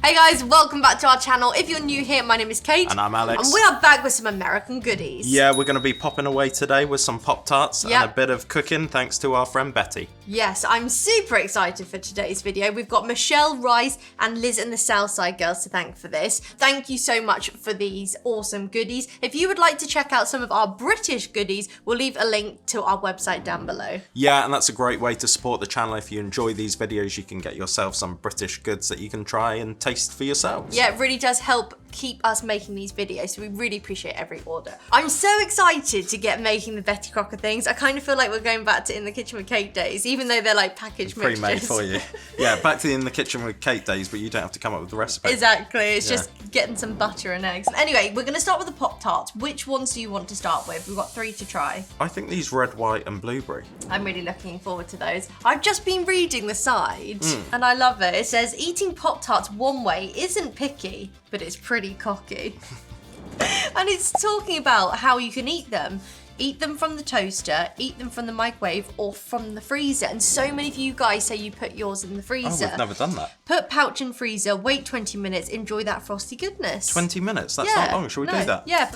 Hey guys, welcome back to our channel. If you're new here, my name is Kate. And I'm Alex. And we are back with some American goodies. Yeah, we're going to be popping away today with some Pop-Tarts and a bit of cooking thanks to our friend Betty. Yes, I'm super excited for today's video. We've got Michelle, Rice, and Liz and the Southside Girls to thank for this. Thank you so much for these awesome goodies. If you would like to check out some of our British goodies, we'll leave a link to our website down below. Yeah, and that's a great way to support the channel. If you enjoy these videos, you can get yourself some British goods that you can try and taste for yourselves. Yeah, it really does help keep us making these videos, so we really appreciate every order. I'm so excited to get making the Betty Crocker things. I kind of feel like we're going back to In the Kitchen with Kate days, even though they're like packaged mixtures. Pre-made for you. Yeah, back to the In the Kitchen with Kate days, but you don't have to come up with the recipe. Exactly, it's just getting some butter and eggs. Anyway, we're going to start with the Pop-Tarts. Which ones do you want to start with? We've got 3 to try. I think these red, white and blueberry. I'm really looking forward to those. I've just been reading the side and I love it. It says, eating Pop-Tarts one way isn't picky, but it's pretty cocky. And it's talking about how you can eat them. Eat them from the toaster, eat them from the microwave, or from the freezer. And so many of you guys say you put yours in the freezer. Oh, we've never done that. Put pouch in freezer, wait 20 minutes, enjoy that frosty goodness. 20 minutes? That's not long. Shall we do that? Yeah.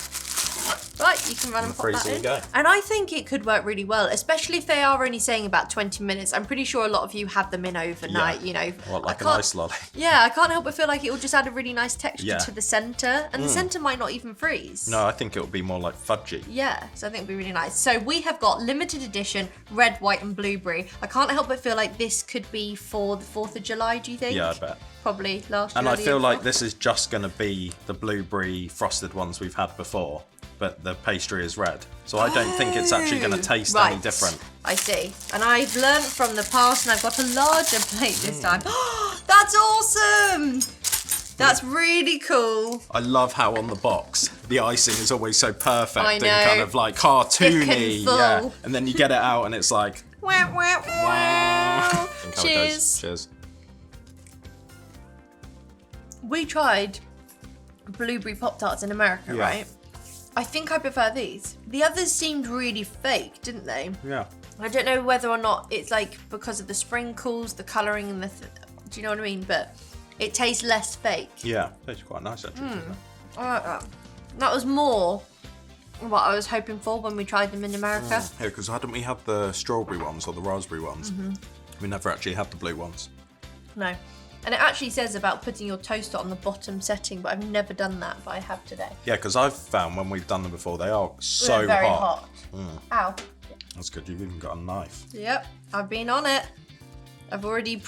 Right, you can run and pop that in. Go. And I think it could work really well, especially if they are only saying about 20 minutes. I'm pretty sure a lot of you have them in overnight, you know. Well, like an ice lolly. Yeah, I can't help but feel like it will just add a really nice texture to the centre. And the centre might not even freeze. No, I think it'll be more like fudgy. Yeah, so I think it'll be really nice. So we have got limited edition red, white and blueberry. I can't help but feel like this could be for the 4th of July, do you think? Yeah, I bet. Probably last year. And I feel like this is just going to be the blueberry frosted ones we've had before, but the pastry is red. So I don't think it's actually going to taste any different. I see. And I've learned from the past and I've got a larger plate this time. That's awesome! That's really cool. I love how on the box, the icing is always so perfect and kind of like cartoony. Yeah. And then you get it out and it's like... Wow, wow, wow. Cheers. Cheers. We tried blueberry Pop-Tarts in America, right? I think I prefer these. The others seemed really fake, didn't they? Yeah. I don't know whether or not it's like because of the sprinkles, the colouring and the... do you know what I mean? But it tastes less fake. Yeah, tastes quite nice actually. I like that. That was more what I was hoping for when we tried them in America. Yeah, because hadn't we had the strawberry ones or the raspberry ones? We never actually had the blue ones. No. And it actually says about putting your toaster on the bottom setting, but I've never done that, but I have today. Yeah, because I've found when we've done them before, they are so They're very hot. Ow. That's good, you've even got a knife. Yep, I've been on it. I've already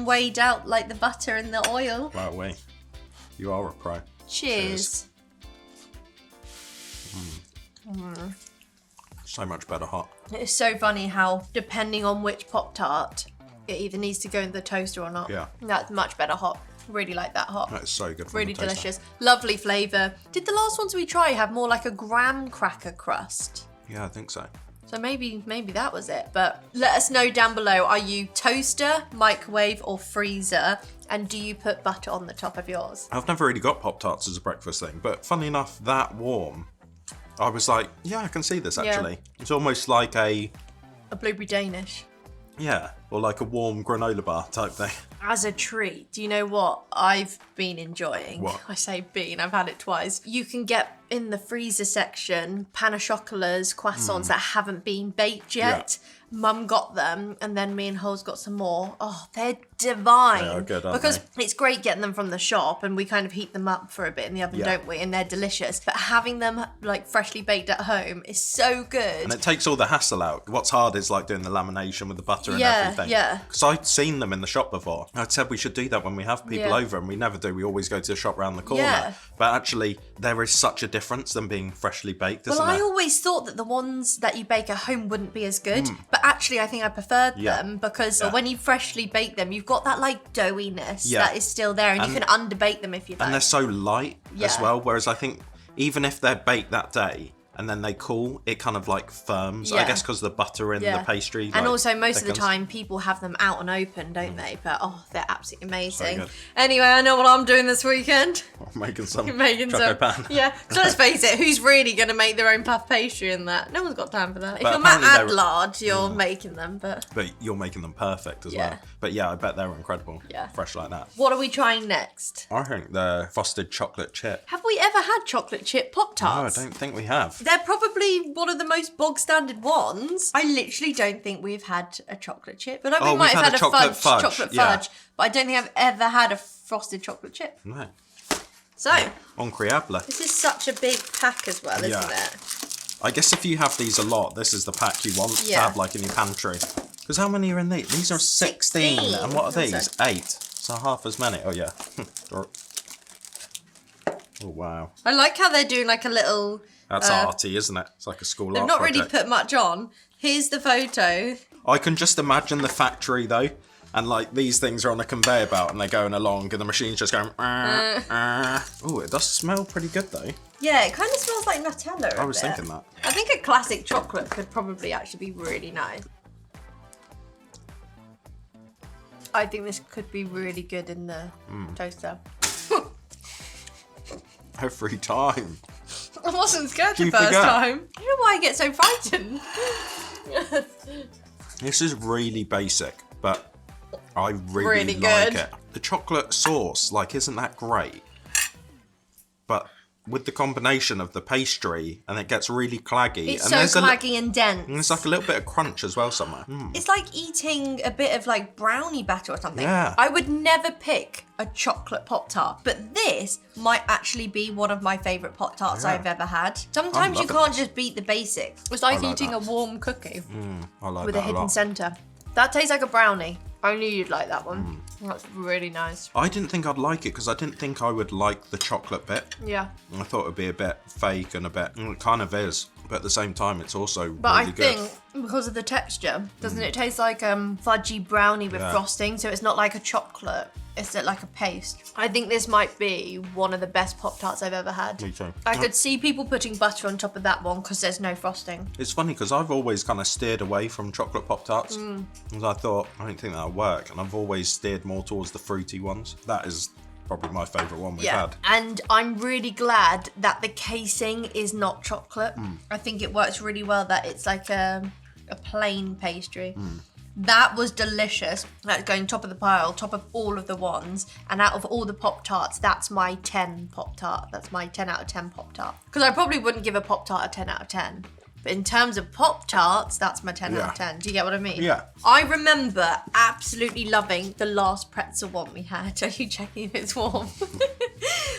weighed out like the butter and the oil. Right away. You are a pro. Cheers. So much better hot. It's so funny how, depending on which Pop-Tart, it either needs to go in the toaster or not. Yeah. That's much better hot. Really like that hot. That is so good. Really delicious. Lovely flavour. Did the last ones we try have more like a graham cracker crust? Yeah, I think so. So maybe that was it. But let us know down below, are you toaster, microwave or freezer? And do you put butter on the top of yours? I've never really got Pop-Tarts as a breakfast thing, but funnily enough, that warm, I was like, yeah, I can see this actually. It's almost like a blueberry Danish. Yeah, or like a warm granola bar type thing. As a treat, do you know what I've been enjoying? What? I say been, I've had it twice. You can get in the freezer section pain au chocolats, croissants that haven't been baked yet. Yeah. Mum got them, and then me and Holes got some more. Oh, they're divine. They are good, aren't because they? it's great getting them from the shop, and we kind of heat them up for a bit in the oven, don't we? And they're delicious. But having them like freshly baked at home is so good. And it takes all the hassle out. What's hard is like doing the lamination with the butter and everything. Yeah. Because I'd seen them in the shop before. I'd said we should do that when we have people over, and we never do. We always go to the shop around the corner. Yeah. But actually, there is such a difference than being freshly baked, isn't there? I always thought that the ones that you bake at home wouldn't be as good. But actually, I think I preferred them because when you freshly bake them, you've got that like doughiness that is still there, and you can underbake them if you like. And they're so light as well. Whereas I think even if they're baked that day, and then they cool, it kind of like firms. I guess because the butter in the pastry. And like, also most thickens. of the time people have them out and open, don't they? But they're absolutely amazing. Anyway, I know what I'm doing this weekend. I'm making some choco pan. Yeah, so let's face it, who's really going to make their own puff pastry in that? No one's got time for that. But if you're Matt Adlard, you're making them, but you're making them perfect as well. But yeah, I bet they're incredible. Yeah. Fresh like that. What are we trying next? I think the frosted chocolate chip. Have we ever had chocolate chip Pop-Tarts? No, I don't think we have. They're probably one of the most bog standard ones. I literally don't think we've had a chocolate chip. But we might have had a chocolate fudge. But I don't think I've ever had a frosted chocolate chip. No. So, incroyable. This is such a big pack as well, isn't it? I guess if you have these a lot, this is the pack you want to have like in your pantry. Because how many are in these? These are 16. And what are these? 8. So half as many. Oh, yeah. Oh, wow. I like how they're doing like a little... That's arty, isn't it? It's like a school art They've not project. really put much on. Here's the photo. I can just imagine the factory, though. And like these things are on a conveyor belt and they're going along and the machine's just going... Oh, it does smell pretty good, though. Yeah, it kind of smells like Nutella I was thinking that. I think a classic chocolate could probably actually be really nice. I think this could be really good in the toaster. Every time. I wasn't scared the first time. I don't know why I get so frightened. This is really basic, but I really like it. The chocolate sauce, like, isn't that great? But with the combination of the pastry, and it gets really claggy. It's so claggy and dense. And there's like a little bit of crunch as well somewhere. It's like eating a bit of like brownie batter or something. Yeah. I would never pick a chocolate Pop-Tart, but this might actually be one of my favourite Pop-Tarts I've ever had. Sometimes you can't just beat the basics. It's like eating a warm cookie with a hidden centre. That tastes like a brownie. I knew you'd like that one. That's really nice. I didn't think I'd like it because I didn't think I would like the chocolate bit. Yeah. I thought it would be a bit fake and a bit... it kind of is. But at the same time, it's also really good. But I think because of the texture, doesn't it taste like fudgy brownie with frosting? So it's not like a chocolate. It's like a paste. I think this might be one of the best Pop-Tarts I've ever had. Me too. I could see people putting butter on top of that one because there's no frosting. It's funny because I've always kind of steered away from chocolate Pop-Tarts. Because I thought, I don't think that'll work. And I've always steered more towards the fruity ones. That is probably my favourite one we've had. And I'm really glad that the casing is not chocolate. I think it works really well that it's like a plain pastry. That was delicious. That's going top of the pile, top of all of the ones. And out of all the Pop-Tarts, that's my 10 Pop-Tart. That's my 10 out of 10 Pop-Tart. Because I probably wouldn't give a Pop-Tart a 10 out of 10. But in terms of Pop-Tarts, that's my 10 out of 10. Do you get what I mean? Yeah. I remember absolutely loving the last pretzel one we had. Are you checking if it's warm?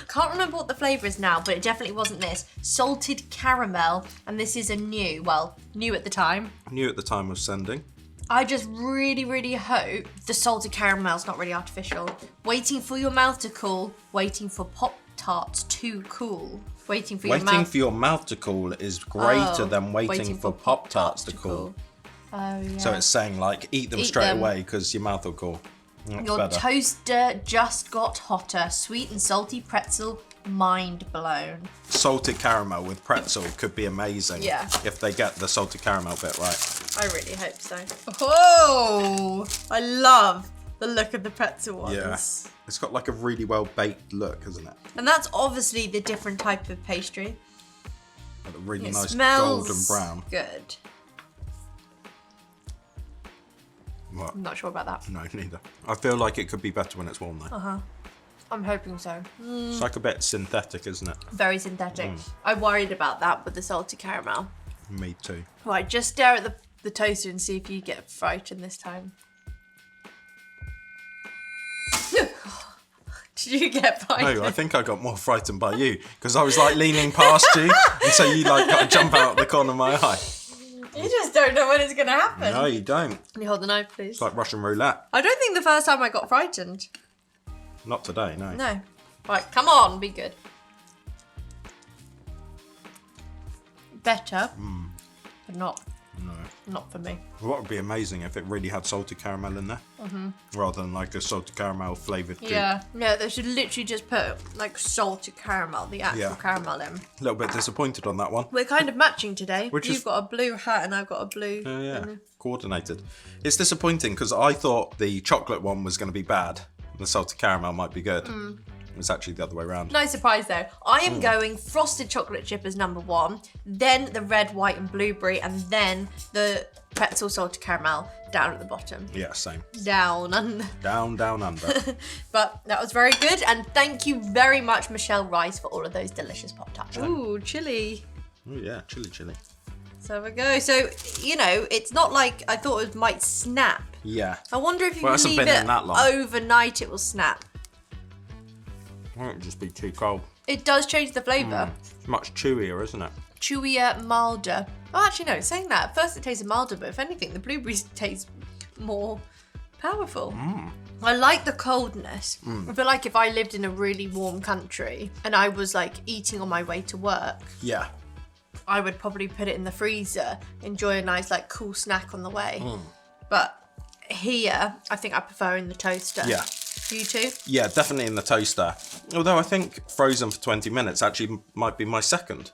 Can't remember what the flavour is now, but it definitely wasn't this. Salted caramel. And this is a new at the time. New at the time of sending. I just really, really hope the salted caramel's not really artificial. Waiting for your mouth to cool. Waiting for Pop-Tarts to cool. Waiting for your mouth to cool is greater than waiting for Pop-Tarts to cool. Oh, yeah. So it's saying, like, eat them straight away because your mouth will cool. Your toaster just got hotter. Sweet and salty pretzel, mind blown. Salted caramel with pretzel could be amazing. Yeah. If they get the salted caramel bit right. I really hope so. Oh, I love the look of the pretzel ones. Yeah. It's got like a really well baked look, isn't it? And that's obviously the different type of pastry. Like a really nice golden brown. Good. What? I'm not sure about that. No, neither. I feel like it could be better when it's warm though. I'm hoping so. It's like a bit synthetic, isn't it? Very synthetic. I worried about that with the salted caramel. Me too. Right, just stare at the toaster and see if you get frightened this time. Did you get frightened? No, I think I got more frightened by you because I was like leaning past you and so you like got to jump out of the corner of my eye. You just don't know when it's going to happen. No, you don't. Can you hold the knife, please? It's like Russian roulette. I don't think the first time I got frightened. Not today, no. No. Right, come on, be good. Better, but not No. Not for me. What would be amazing if it really had salted caramel in there, rather than like a salted caramel flavoured goop. Yeah, they should literally just put like salted caramel, the actual caramel in. A little bit disappointed on that one. We're kind of matching today. Which You've is- got a blue hat and I've got a blue. Coordinated. It's disappointing because I thought the chocolate one was going to be bad. The salted caramel might be good. It's actually the other way around. No surprise though. I am going frosted chocolate chip as number 1, then the red, white and blueberry, and then the pretzel salted caramel down at the bottom. Yeah, same. Down under. Down under. But that was very good, and thank you very much, Michelle Rice, for all of those delicious Pop-Tarts. Ooh, chili. Oh yeah, chili. So there we go. So, you know, it's not like I thought it might snap. Yeah. I wonder if you Well, it leave hasn't been it in that long. overnight, it will snap. Won't just be too cold. It does change the flavour. It's much chewier, isn't it? Chewier, milder. Oh, actually, no, saying that, at first it tasted milder, but if anything, the blueberries taste more powerful. I like the coldness. I feel like if I lived in a really warm country and I was like eating on my way to work, Yeah. I would probably put it in the freezer, enjoy a nice like cool snack on the way. But here, I think I prefer in the toaster. Yeah. You too? Yeah, definitely in the toaster. Although I think frozen for 20 minutes actually might be my second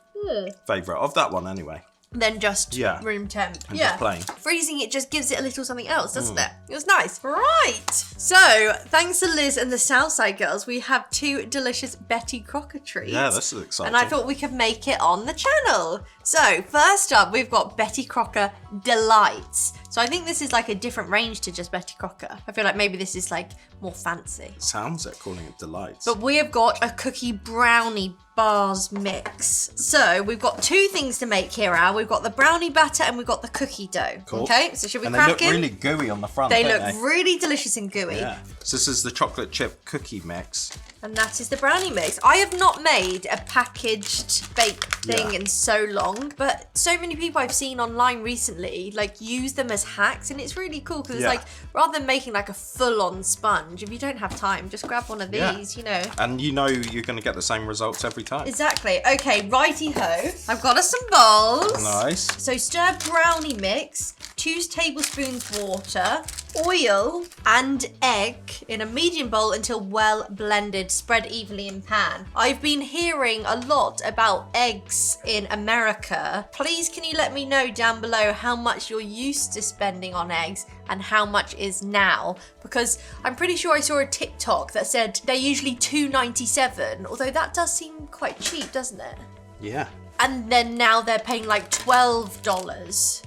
favourite of that one anyway. Then just Yeah. room temp. And just plain. Freezing it just gives it a little something else, doesn't it? It was nice. Right. So, thanks to Liz and the Southside Girls, we have 2 delicious Betty Crocker treats. Yeah, this is exciting. And I thought we could make it on the channel. So, first up, we've got Betty Crocker Delights. So I think this is like a different range to just Betty Crocker. I feel like maybe this is like more fancy. Sounds it, calling it delights. But we have got a cookie brownie bars mix. So we've got 2 things to make here, Al. We've got the brownie batter and we've got the cookie dough. Cool. Okay, so should we and crack they look in? really gooey on the front, They don't look they? really delicious and gooey. Yeah. So this is the chocolate chip cookie mix. And that is the brownie mix. I have not made a packaged baked thing in so long, but so many people I've seen online recently like use them as hacks, and it's really cool because it's like rather than making like a full-on sponge, if you don't have time, just grab one of these, you know. And you know you're going to get the same results every time. Exactly. Okay, righty-ho. I've got us some bowls. Nice. So stir brownie mix, 2 tablespoons water, oil and egg in a medium bowl until well blended, spread evenly in pan. I've been hearing a lot about eggs in America. Please can you let me know down below how much you're used to spending on eggs and how much is now, because I'm pretty sure I saw a TikTok that said they're usually $2.97, although that does seem quite cheap, doesn't it? Yeah. And then now they're paying like $12.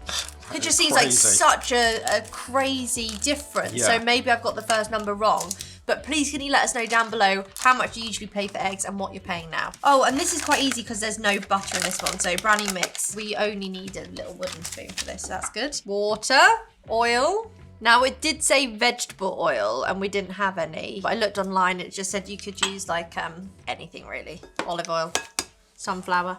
It just seems like such a crazy difference. Yeah. So maybe I've got the first number wrong. But please can you let us know down below how much you usually pay for eggs and what you're paying now. Oh, and this is quite easy because there's no butter in this one. So brownie mix, we only need a little wooden spoon for this. So that's good. Water, oil. Now it did say vegetable oil and we didn't have any. But I looked online and it just said you could use like anything really. Olive oil, sunflower.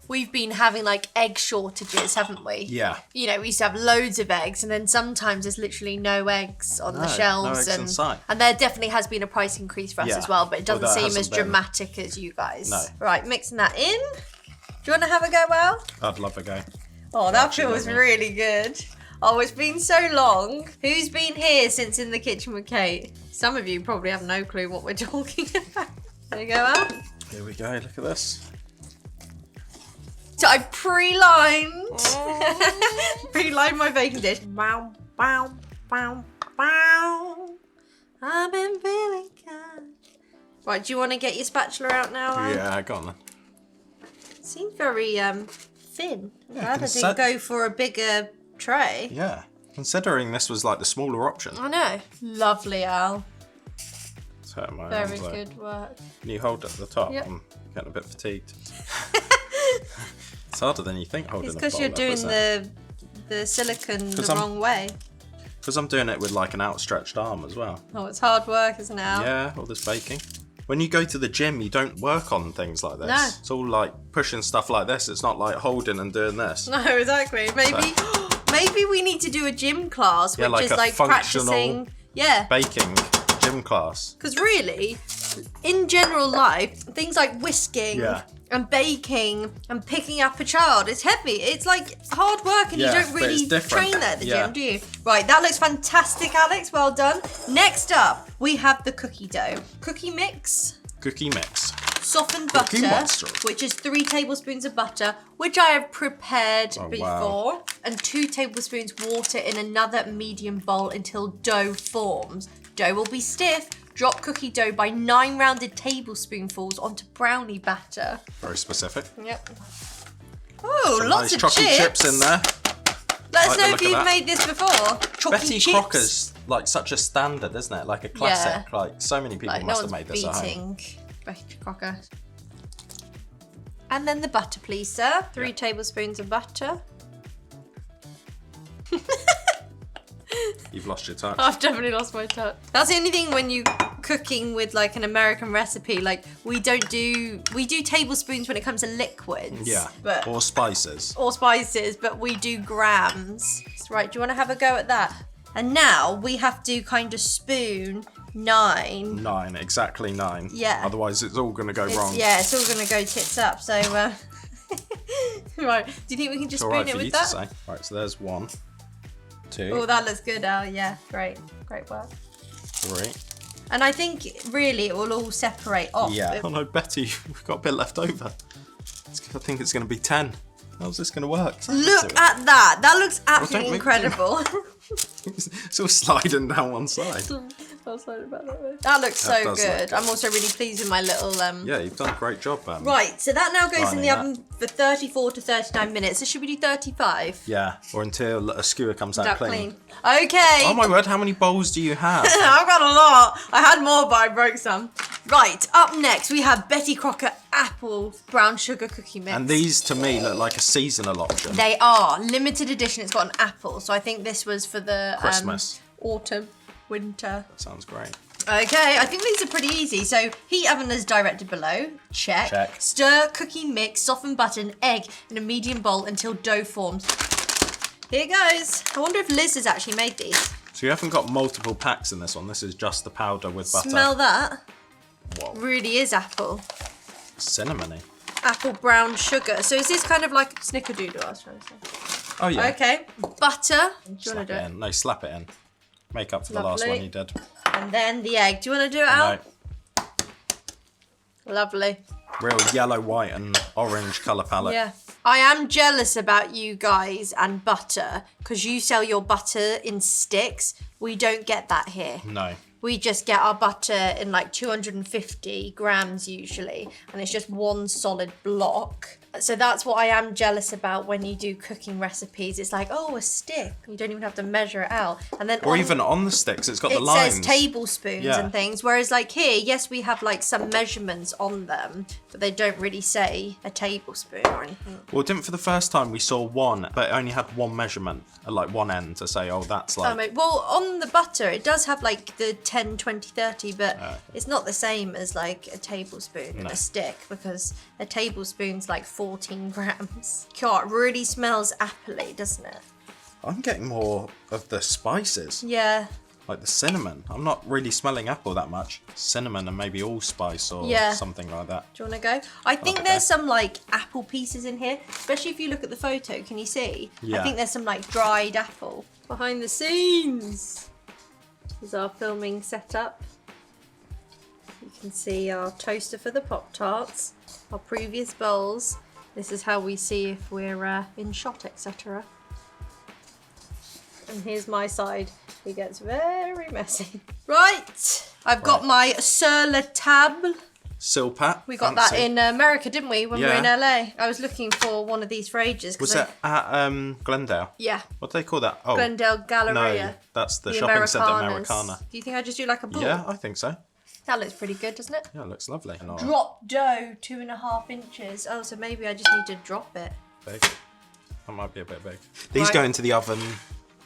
We've been having like egg shortages, haven't we? Yeah. You know, we used to have loads of eggs and then sometimes there's literally no eggs on the shelves. No eggs in sight. And there definitely has been a price increase for us as well, but it doesn't Although it seem hasn't as been. dramatic as you guys. No. Right, mixing that in. Do you want to have a go, Al? I'd love a go. Oh, that Actually, feels let me. really good. Oh, it's been so long. Who's been here since In the Kitchen with Kate? Some of you probably have no clue what we're talking about. There you go, Al. Here we go, look at this. So I pre-lined my baking dish. Bow, bow, bow, bow. I've been feeling good. Right, do you want to get your spatula out now, Al? Yeah, go on then. It seems very thin. I'm glad I didn't consider- go for a bigger tray. Yeah. Considering this was like the smaller option. I know. Lovely, Al. It's hurting my Very arms, though. good work. Can you hold it at the top? Yep. I'm getting a bit fatigued. It's harder than you think holding It's a because bowl you're up, doing isn't it? the silicone the 'Cause I'm- wrong way. Because I'm doing it with like an outstretched arm as well. Oh, it's hard work, isn't it, Al? Yeah, all this baking. When you go to the gym, you don't work on things like this. No. It's all like pushing stuff like this. It's not like holding and doing this. No, exactly. Maybe maybe we need to do a gym class, Yeah, which like is a like functional practicing. Yeah. Baking gym class. Because really, in general life, things like whisking Yeah. and baking and picking up a child. It's heavy. It's like hard work and you don't really train that at the gym, do you? Right, that looks fantastic, Alex. Well done. Next up, we have the cookie dough. Cookie mix. Softened butter, which is 3 tablespoons of butter, which I have prepared before, and 2 tablespoons water in another medium bowl until dough forms. Dough will be stiff. Drop cookie dough by 9 rounded tablespoonfuls onto brownie batter. Very specific. Yep. Oh, some lots nice of chocolate chips in there. Let us know if you've made this before. Betty Crocker's like such a standard, isn't it? Like a classic. Yeah. Like so many people must have made this at home. Betty Crocker. And then the butter, please, sir. 3 tablespoons of butter. You've lost your touch. I've definitely lost my touch. That's the only thing when you cooking with like an American recipe. Like we do tablespoons when it comes to liquids. Yeah. But, or spices. But we do grams. Right. Do you want to have a go at that? And now we have to kind of spoon 9. 9, exactly 9. Yeah. Otherwise, it's all going to go wrong. Yeah, it's all going to go tits up. So, right. Do you think we can just spoon it with that? Say. Right. So there's 1, 2. Oh, that looks good, Al. Yeah, great work. 3. And I think really it will all separate off. Yeah. Oh no, Betty, we've got a bit left over. I think it's going to be 10. How's this going to work? Look at that. That looks absolutely incredible. It's all sliding down one side. I'll slide it back that way. That looks so good. I'm also really pleased with my little... Yeah, you've done a great job, Right, so that now goes in the oven for 34 to 39 minutes. So should we do 35? Yeah, or until a skewer comes out clean. Okay. Oh my word, how many bowls do you have? I've got a lot. I had more, but I broke some. Right, up next we have Betty Crocker apple brown sugar cookie mix. And these to me look like a seasonal option. They are. Limited edition. It's got an apple. So I think this was for the Christmas. Autumn, winter. That sounds great. Okay, I think these are pretty easy. So heat oven as directed below. Check. Stir cookie mix, soften butter and egg in a medium bowl until dough forms. Here goes. I wonder if Liz has actually made these. So you haven't got multiple packs in this one. This is just the powder with butter. Smell that. Whoa. Really is apple. Cinnamony. Apple brown sugar. So is this kind of like snickerdoodle I was trying to say? Oh yeah. Okay. Butter. Do you want to do it? No, slap it in. Make up for the last one you did. And then the egg. Do you want to do it, Al? No. Lovely. Real yellow, white and orange colour palette. Yeah. I am jealous about you guys and butter because you sell your butter in sticks. We don't get that here. No. We just get our butter in like 250 grams usually, and it's just one solid block. So that's what I am jealous about when you do cooking recipes. It's like, oh, a stick. You don't even have to measure it out. And then or even on the sticks, it's got the lines. It says tablespoons and things. Whereas like here, yes, we have like some measurements on them, but they don't really say a tablespoon or anything. Well, didn't for the first time we saw one, but it only had one measurement, like one end to say, oh, that's like... well, on the butter, it does have like the 10, 20, 30, but it's not the same as like a tablespoon in a stick because a tablespoon's like 14 grams. God, it really smells appley, doesn't it? I'm getting more of the spices. Yeah. Like the cinnamon. I'm not really smelling apple that much. Cinnamon and maybe allspice or something like that. Do you want to go? I think there's some like apple pieces in here, especially if you look at the photo. Can you see? Yeah. I think there's some like dried apple. Behind the scenes. This is our filming setup. You can see our toaster for the Pop-Tarts, our previous bowls. This is how we see if we're in shot, etc. And here's my side. It gets very messy. Right, I've got my sur la table. Silpat. We got that in America, didn't we, when we were in LA? I was looking for one of these for ages. Was it at Glendale? Yeah. What do they call that? Oh, Glendale Galleria. No, that's the shopping centre Americana. Do you think I just do like a ball? Yeah, I think so. That looks pretty good, doesn't it? Yeah, it looks lovely. Drop dough, 2.5 inches. Oh, so maybe I just need to drop it. Big. That might be a bit big. These go into the oven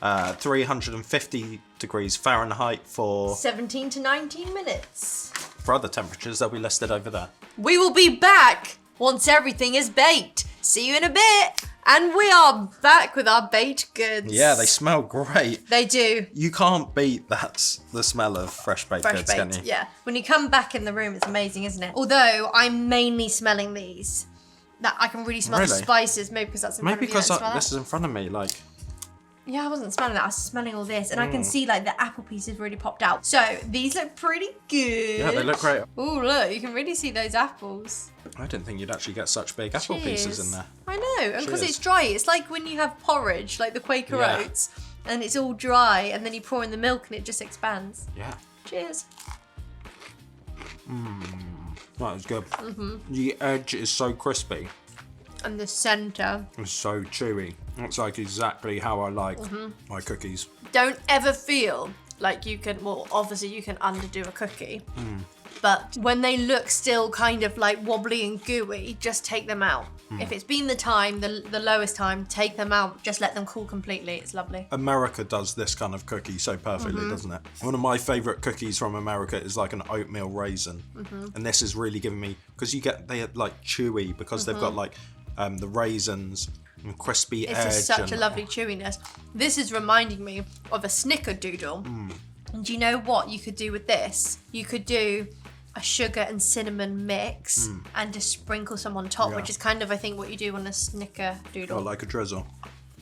350 degrees Fahrenheit for 17 to 19 minutes. For other temperatures, they'll be listed over there. We will be back once everything is baked. See you in a bit. And we are back with our baked goods. Yeah, they smell great. They do. You can't beat the smell of fresh baked goods, can you? Yeah. When you come back in the room, it's amazing, isn't it? Although I'm mainly smelling these. that I can really smell the spices. Maybe because that's in front of you. Maybe because this is in front of me, like. Yeah, I wasn't smelling that. I was smelling all this, and I can see like the apple pieces really popped out. So these look pretty good. Yeah, they look great. Oh, look, you can really see those apples. I didn't think you'd actually get such big apple pieces in there. I know, and because it's dry, it's like when you have porridge, like the Quaker Oats, and it's all dry, and then you pour in the milk, and it just expands. Yeah. Cheers. That was good. The edge is so crispy. And the centre. It's so chewy. That's like exactly how I like my cookies. Don't ever feel like you can, well, obviously you can underdo a cookie. But when they look still kind of like wobbly and gooey, just take them out. If it's been the time, the lowest time, take them out. Just let them cool completely. It's lovely. America does this kind of cookie so perfectly, doesn't it? One of my favourite cookies from America is like an oatmeal raisin. And this is really giving me, because they're like chewy because they've got like the raisins and crispy edge. It's such a lovely chewiness. This is reminding me of a snickerdoodle. And do you know what you could do with this? You could do a sugar and cinnamon mix and just sprinkle some on top, which is kind of, I think, what you do on a snickerdoodle. Oh, like a drizzle.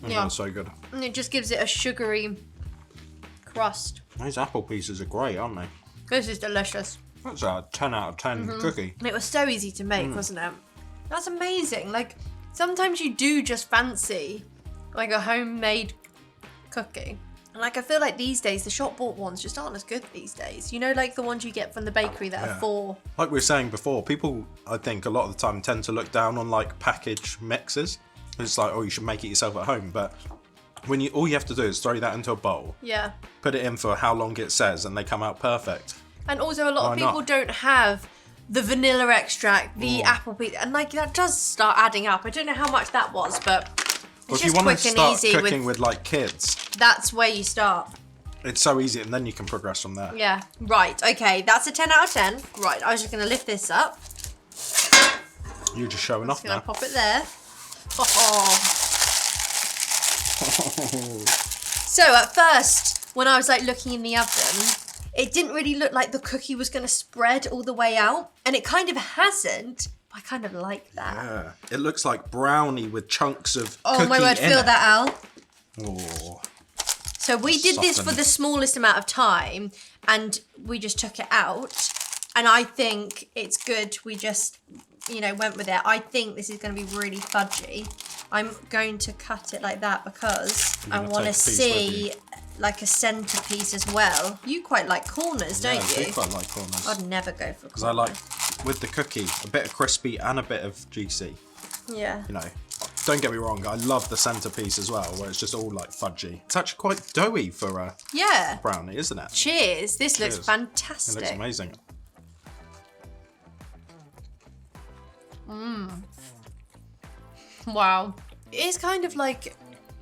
Yeah. That's so good. And it just gives it a sugary crust. Those apple pieces are great, aren't they? This is delicious. That's a 10 out of 10 cookie. And it was so easy to make, wasn't it? That's amazing. Like, sometimes you do just fancy like a homemade cookie. And like, I feel like these days the shop bought ones just aren't as good these days. You know, like the ones you get from the bakery that are for. Like we were saying before, people, I think, a lot of the time tend to look down on like packaged mixes. It's like, oh, you should make it yourself at home. But when all you have to do is throw that into a bowl. Yeah. Put it in for how long it says, and they come out perfect. And also, a lot of people don't have the vanilla extract, the apple piece, and like that does start adding up. I don't know how much that was, but it's just quick and easy. If you want to start cooking with like kids, that's where you start. It's so easy, and then you can progress from there. Yeah. Right. Okay. That's a 10 out of 10. Right. I was just gonna lift this up. You're just showing off now. Pop it there. Oh. So at first, when I was like looking in the oven, it didn't really look like the cookie was going to spread all the way out. And it kind of hasn't. I kind of like that. Yeah. It looks like brownie with chunks of cookie in it. Oh my word, feel that out. Oh. So we did this for the smallest amount of time. And we just took it out. And I think it's good. We just, went with it. I think this is going to be really fudgy. I'm going to cut it like that because I want to see like a centerpiece as well. You quite like corners, don't you? I do quite like corners. I'd never go for corners. Because I like, with the cookie, a bit of crispy and a bit of juicy. Yeah. Don't get me wrong, I love the centerpiece as well, where it's just all like fudgy. It's actually quite doughy for a brownie, isn't it? Cheers. This looks fantastic. It looks amazing. Wow. It's kind of like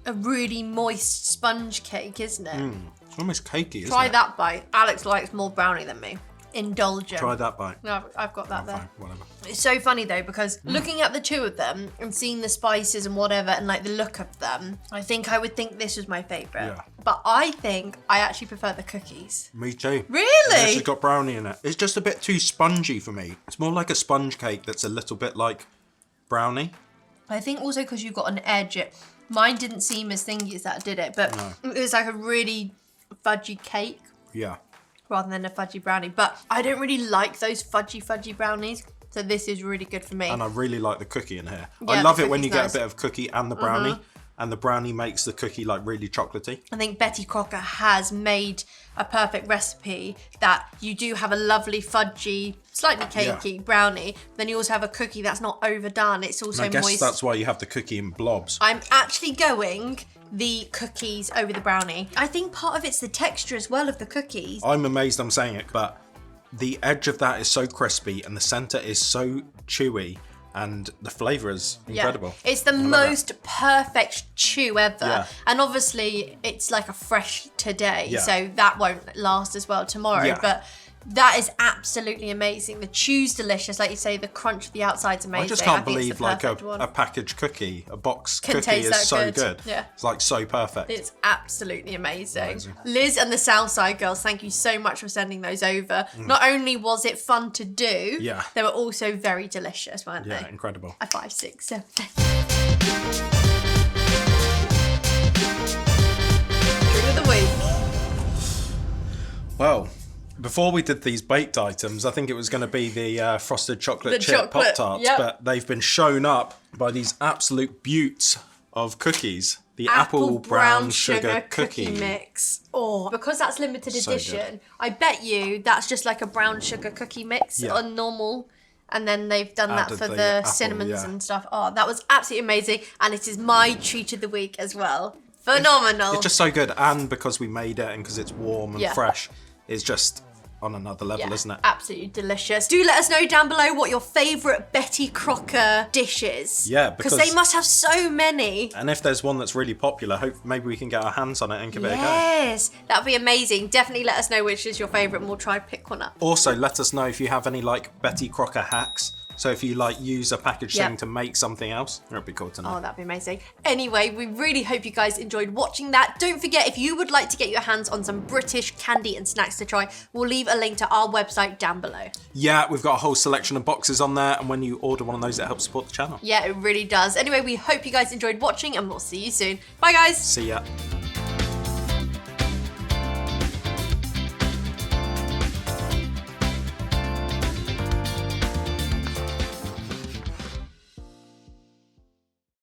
a really moist sponge cake, isn't it? It's almost cakey, isn't it? Try that bite. Alex likes more brownie than me. Indulge him. Try that bite. No, I've got that there. Fine, whatever. It's so funny though, because looking at the two of them and seeing the spices and whatever and like the look of them, I think I would think this was my favourite. Yeah. But I think I actually prefer the cookies. Me too. Really? This has got brownie in it. It's just a bit too spongy for me. It's more like a sponge cake that's a little bit like brownie. I think also because you've got an edge. Mine didn't seem as thingy as that, did it? But it was like a really fudgy cake. Yeah. Rather than a fudgy brownie. But I don't really like those fudgy brownies. So this is really good for me. And I really like the cookie in here. Yeah, I love it when you get a bit of cookie and the brownie. And the brownie makes the cookie like really chocolatey. I think Betty Crocker has made a perfect recipe that you do have a lovely fudgy, slightly cakey brownie. Then you also have a cookie that's not overdone. It's also moist. I guess moist. That's why you have the cookie in blobs. I'm actually going the cookies over the brownie. I think part of it's the texture as well of the cookies. I'm amazed I'm saying it, but the edge of that is so crispy and the center is so chewy. And the flavour is incredible. Yeah. It's the most perfect chew ever. Yeah. And obviously, it's like a fresh today. Yeah. So that won't last as well tomorrow. Yeah. But That is absolutely amazing. The chew's delicious, like you say. The crunch of the outside's amazing. I just can't think it's believe the like perfect one. a packaged cookie, a box Can cookie taste is that so good. good. Yeah. It's like so perfect. It's absolutely amazing. Liz and the Southside girls, thank you so much for sending those over. Not only was it fun to do, they were also very delicious, weren't they? Yeah, incredible. A 5, 6, 7. Drink of the week. Well, before we did these baked items, I think it was going to be the frosted chocolate chip chocolate, Pop-Tarts, yep. but they've been shown up by these absolute beauts of cookies. The apple brown sugar cookie mix. Oh, because that's limited So edition, I bet you that's just like a brown sugar cookie mix on normal. And then they've done that Added for the the apple, cinnamons and stuff. Oh, that was absolutely amazing. And it is my treat of the week as well. Phenomenal. It's just so good, and because we made it and because it's warm and fresh, it's just on another level, isn't it? Absolutely delicious. Do let us know down below what your favourite Betty Crocker dish is. Yeah, because they must have so many. And if there's one that's really popular, maybe we can get our hands on it and give it a go. Yes, that'd be amazing. Definitely let us know which is your favourite and we'll try and pick one up. Also, let us know if you have any like Betty Crocker hacks. So if you like use a packaged thing to make something else, it'd be cool to know. Oh, that'd be amazing. Anyway, we really hope you guys enjoyed watching that. Don't forget, if you would like to get your hands on some British candy and snacks to try, we'll leave a link to our website down below. Yeah, we've got a whole selection of boxes on there, and when you order one of those, it helps support the channel. Yeah, it really does. Anyway, we hope you guys enjoyed watching, and we'll see you soon. Bye, guys. See ya.